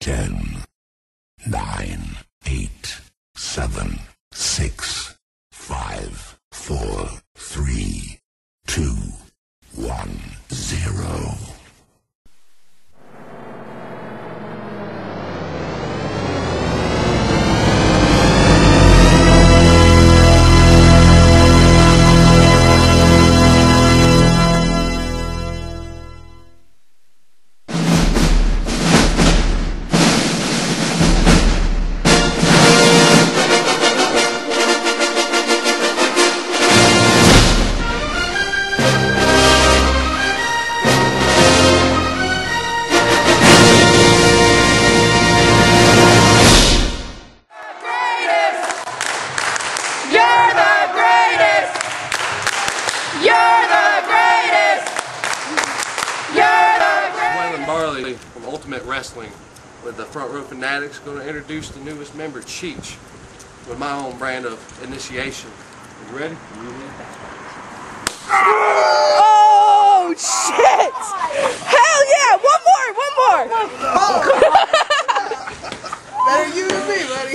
10, 9, 8, 7, 6, 5, 4, 3, 2, 1, 0. From Ultimate Wrestling with the Front Row Fanatics, going to introduce the newest member, Cheech, with my own brand of initiation. You ready? Oh shit! Hell yeah! One more! Better you than me, buddy.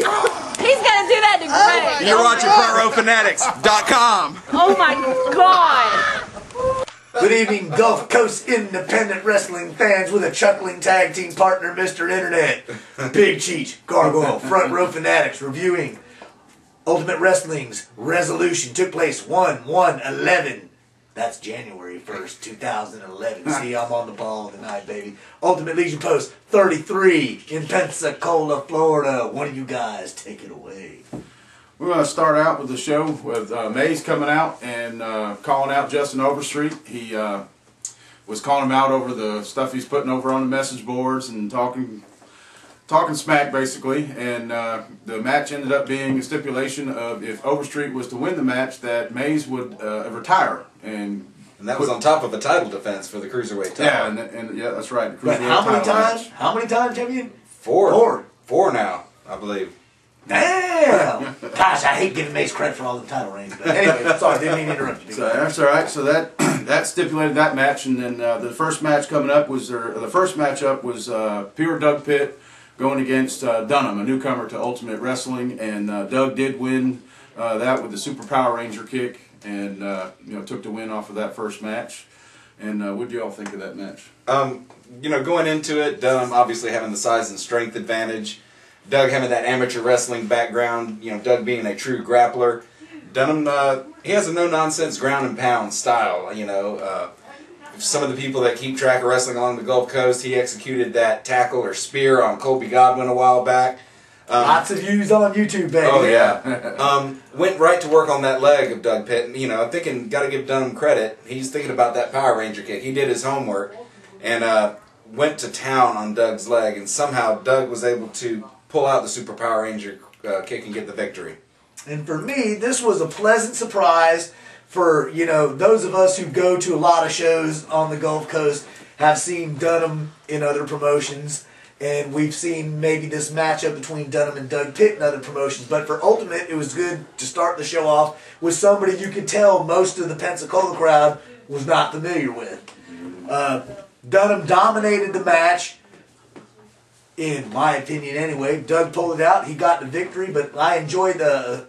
He's gonna do that to Greg. You're watching FrontRowFanatics.com. Oh my god! Good evening, Gulf Coast independent wrestling fans with a chuckling tag team partner, Mr. Internet. Big Cheech, Gargoyle, Front Row Fanatics reviewing Ultimate Wrestling's Resolution. Took place 1/1/11. That's January 1st, 2011. See, I'm on the ball tonight, baby. Ultimate Legion Post 33 in Pensacola, Florida. One of you guys take it away. We're going to start out with the show with Maze coming out and calling out Justin Overstreet. He was calling him out over the stuff he's putting over on the message boards and talking smack, basically. And the match ended up being a stipulation of if Overstreet was to win the match, that Maze would retire. And that was on top of a title defense for the Cruiserweight title. Yeah, and yeah, that's right. The But how many times? How many times have you? Four now, I believe. Damn! Gosh, I hate giving Mace credit for all the title reigns. But anyway, sorry, didn't mean to interrupt you. So that's all right. So that stipulated that match, and then the first match coming up was the first matchup was Pure Doug Pitt going against Dunham, a newcomer to Ultimate Wrestling, and Doug did win that with the Super Power Ranger kick, and took the win off of that first match. And what do you all think of that match? Going into it, Dunham obviously having the size and strength advantage. Doug having that amateur wrestling background, Doug being a true grappler. Dunham, he has a no-nonsense ground and pound style, Some of the people that keep track of wrestling along the Gulf Coast, he executed that tackle or spear on Colby Godwin a while back. Lots of views on YouTube, baby. Oh, yeah. Went right to work on that leg of Doug Pitt. I'm thinking, got to give Dunham credit. He's thinking about that Power Ranger kick. He did his homework and went to town on Doug's leg, and somehow Doug was able to pull out the Super Power Ranger kick and get the victory. And for me, this was a pleasant surprise for, those of us who go to a lot of shows on the Gulf Coast, have seen Dunham in other promotions, and we've seen maybe this matchup between Dunham and Doug Pitt in other promotions. But for Ultimate, it was good to start the show off with somebody you could tell most of the Pensacola crowd was not familiar with. Dunham dominated the match. In my opinion, anyway. Doug pulled it out. He got the victory, but I enjoyed the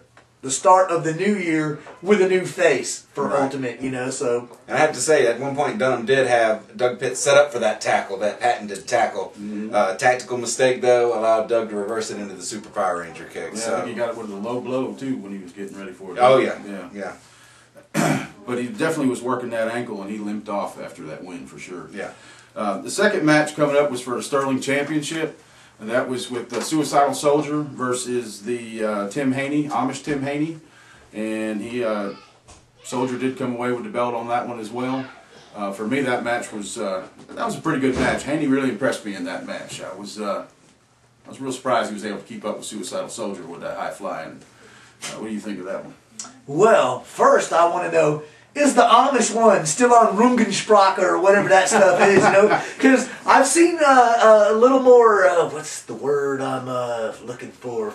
start of the new year with a new face for Ultimate, so. And I have to say, at one point, Dunham did have Doug Pitt set up for that tackle, that patented tackle. Tactical mistake, though, allowed Doug to reverse it into the Super Power Ranger kick. Yeah, so. I think he got it with a low blow, too, when he was getting ready for it. Oh, yeah. Yeah. But he definitely was working that ankle, and he limped off after that win, for sure. Yeah. The second match coming up was for the Sterling Championship, and that was with the Suicidal Soldier versus the Tim Haney, Amish Tim Haney, and Soldier did come away with the belt on that one as well. For me, that match was a pretty good match. Haney really impressed me in that match. I was real surprised he was able to keep up with Suicidal Soldier with that high flying. What do you think of that one? Well, first I want to know, is the Amish one still on Rungensprache or whatever that stuff is, Because I've seen a little more, what's the word I'm looking for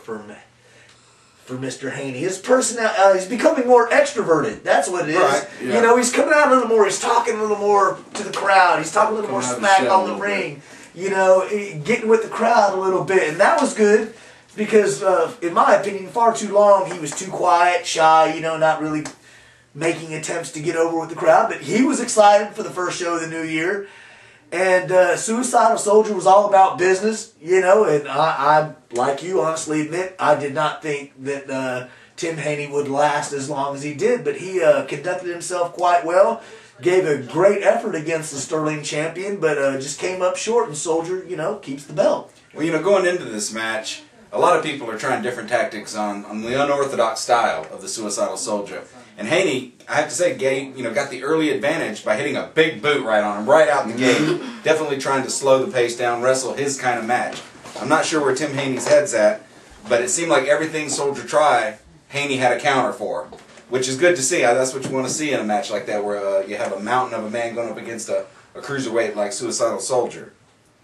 Mr. Haney. His personality, he's becoming more extroverted. That's what it is. Right, yeah. He's coming out a little more, he's talking a little more to the crowd. He's talking a little more smack on the ring. you know, getting with the crowd a little bit. And that was good because, in my opinion, far too long he was too quiet, shy, you know, not really making attempts to get over with the crowd. But he was excited for the first show of the new year. And Suicidal Soldier was all about business, you know, and I like you, honestly admit, I did not think that Tim Haney would last as long as he did, but he conducted himself quite well, gave a great effort against the Sterling champion, but just came up short, and Soldier, you know, keeps the belt. Well, you know, going into this match, a lot of people are trying different tactics on the unorthodox style of the Suicidal Soldier. And Haney, I have to say, got the early advantage by hitting a big boot right on him, right out the gate. Definitely trying to slow the pace down, wrestle his kind of match. I'm not sure where Tim Haney's head's at, but it seemed like everything Soldier tried, Haney had a counter for, which is good to see. That's what you want to see in a match like that, where you have a mountain of a man going up against a cruiserweight like Suicidal Soldier.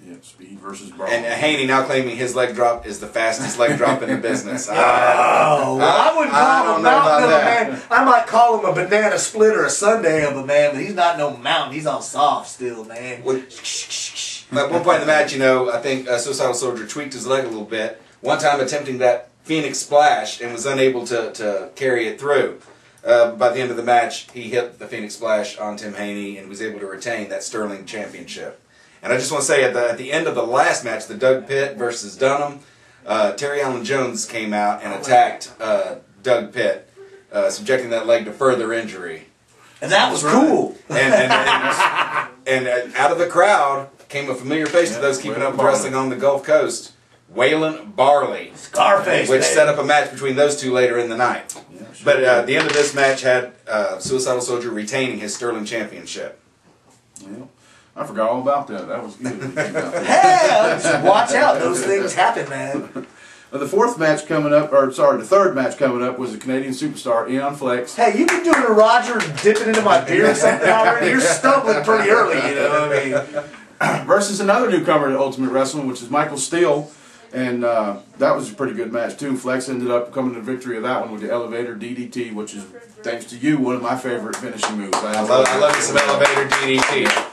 Yeah, speed versus brawl. And Haney now claiming his leg drop is the fastest leg drop in the business. I wouldn't call him a mountain of a man. I might call him a banana split or a sundae of a man, but he's not no mountain. He's all soft still, man. At one point in the match, you know, I think Suicidal Soldier tweaked his leg a little bit. One time attempting that Phoenix Splash and was unable to carry it through. By the end of the match, he hit the Phoenix Splash on Tim Haney and was able to retain that Sterling championship. And I just want to say, at the end of the last match, the Doug Pitt versus Dunham, Terry Allen Jones came out and attacked Doug Pitt, subjecting that leg to further injury. And that was cool. And out of the crowd came a familiar face to those keeping up with wrestling on the Gulf Coast, Waylon Barley. Scarface, which man. set up a match between those two later in the night. Yeah, sure. But the end of this match had Suicidal Soldier retaining his Sterling championship. Yeah. I forgot all about that. That was good. Hey, watch out. Those things happen, man. The fourth match coming up, or sorry, the third match coming up was a Canadian superstar, Aeon Flex. Hey, you been doing a Roger dipping into my beer or something already? You're stumbling pretty early, you know what I mean? Versus another newcomer to Ultimate Wrestling, which is Michael Steele. And that was a pretty good match, too. Flex ended up coming to victory of that one with the Elevator DDT, which is, thanks to you, one of my favorite finishing moves. I love me some Elevator DDT.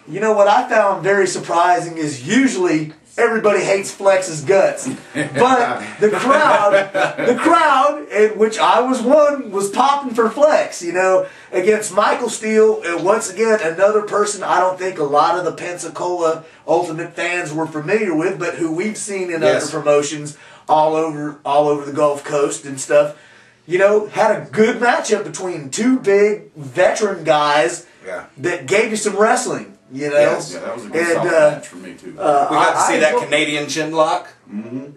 You know what I found very surprising is usually everybody hates Flex's guts, but the crowd, in which I was one, was popping for Flex. You know, against Michael Steele, and once again another person I don't think a lot of the Pensacola Ultimate fans were familiar with, but who we've seen in other promotions all over the Gulf Coast and stuff. You know, had a good matchup between two big veteran guys that gave you some wrestling. You know, yeah, that was a good solid match for me too. We got to see that Canadian chin lock.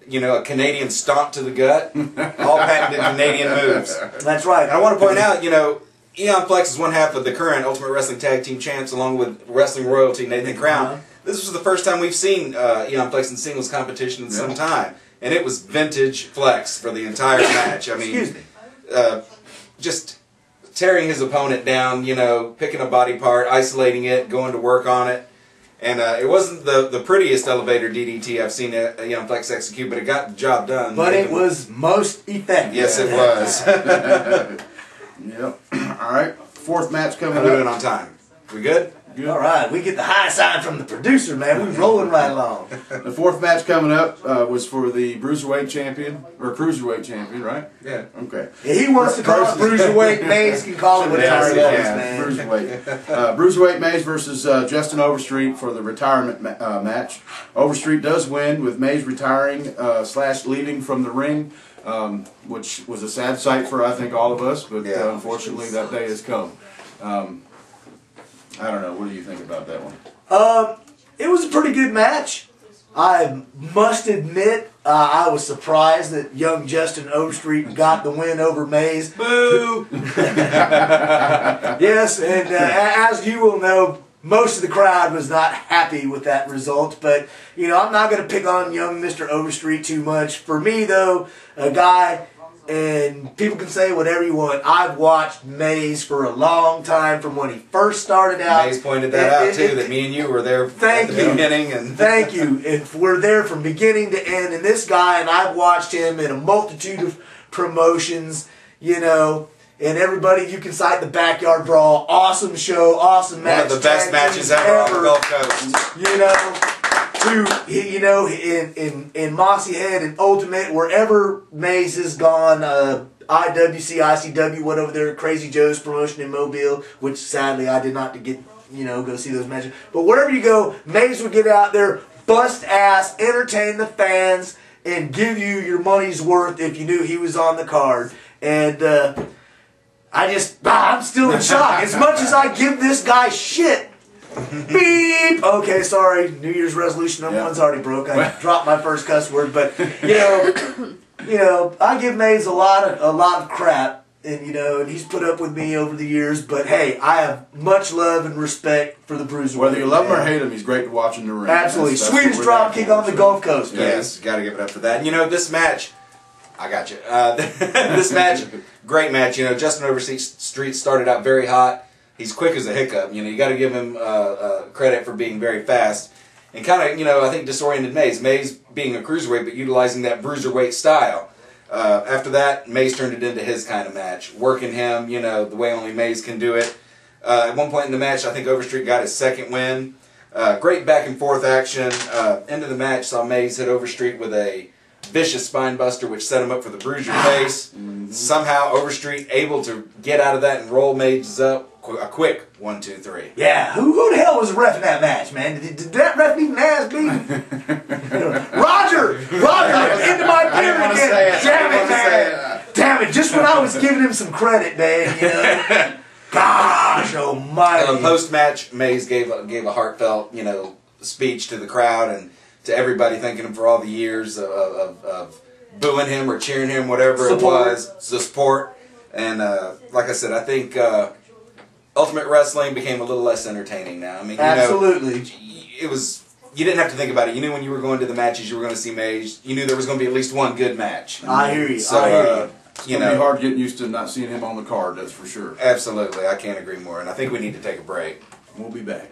You know, a Canadian stomp to the gut. All patented Canadian moves. That's right. And I want to point out, you know, Aeon Flex is one half of the current Ultimate Wrestling Tag Team Champs, along with Wrestling Royalty Nathan Crown. This was the first time we've seen Aeon Flex in singles competition in some time, and it was vintage Flex for the entire match. I mean, just tearing his opponent down, you know, picking a body part, isolating it, going to work on it. And it wasn't the prettiest Elevator DDT I've seen Aeon Flex execute, but it got the job done. But it was most effective. Yes, it was. Yep. All right. Fourth match coming How up. we doing on time? We good? Good. All right, we get the high sign from the producer, man. We're rolling right along. The fourth match coming up was for the Bruiserweight Champion, or Cruiserweight Champion, right? Yeah. Okay. He wants to call it Bruiserweight. Mays can call it whatever he wants, man. Bruiserweight. Bruiserweight Mays versus Justin Overstreet for the retirement match. Overstreet does win, with Mays retiring / leaving from the ring, which was a sad sight for, I think, all of us, but unfortunately that day has come. I don't know. What do you think about that one? It was a pretty good match. I must admit, I was surprised that young Justin Overstreet got the win over Mays. Boo! Yes, and as you will know, most of the crowd was not happy with that result. But, you know, I'm not going to pick on young Mr. Overstreet too much. For me, though, a guy... And people can say whatever you want. I've watched Mays for a long time, from when he first started out. Mays pointed that out too, that me and you were there at the beginning. And Thank you. And we're there from beginning to end. And this guy, and I've watched him in a multitude of promotions, you know, And everybody, you can cite the Backyard Brawl. Awesome show, awesome match. One of the best matches ever on the Gulf Coast. In Mossy Head and Ultimate, wherever Maze has gone, IWC, ICW, went over there, Crazy Joe's promotion in Mobile, which sadly I did not get, go see those matches. But wherever you go, Maze would get out there, bust ass, entertain the fans, and give you your money's worth if you knew he was on the card. And I'm still in shock. As much as I give this guy shit. Beep. Okay, sorry. New Year's resolution number one's already broke. I dropped my first cuss word, but I give Maze a lot of crap, and and he's put up with me over the years. But hey, I have much love and respect for the Bruiserweight. Whether you love him or hate him, he's great to watch in the ring. Absolutely, sweetest drop kick on the Gulf Coast. Yes, got to give it up for that. This match. I got you. This match, great match. Justin Overstreet started out very hot. He's quick as a hiccup. You got to give him credit for being very fast. And kind of, I think disoriented Maze. Maze being a cruiserweight, but utilizing that bruiserweight style. After that, Maze turned it into his kind of match. Working him, the way only Maze can do it. At one point in the match, I think Overstreet got his second win. Great back and forth action. End of the match, saw Maze hit Overstreet with a vicious spine buster, which set him up for the bruise your face. Somehow Overstreet able to get out of that and roll Maze up. A quick 1, 2, 3. Yeah, who the hell was ref in that match, man? Did that ref even ask me? Roger, into my beard again. Damn it, man. Damn it, just when I was giving him some credit, man. Gosh almighty. Post-match, Maze gave a heartfelt, speech to the crowd and to everybody, thanking him for all the years of booing him or cheering him, whatever it was, the support. And like I said, I think Ultimate Wrestling became a little less entertaining now. I mean, absolutely, it was. You didn't have to think about it. You knew when you were going to the matches, you were going to see Maze. You knew there was going to be at least one good match. I hear you. So, I hear you. It's going to be hard getting used to not seeing him on the card, that's for sure. Absolutely. I can't agree more. And I think we need to take a break. We'll be back.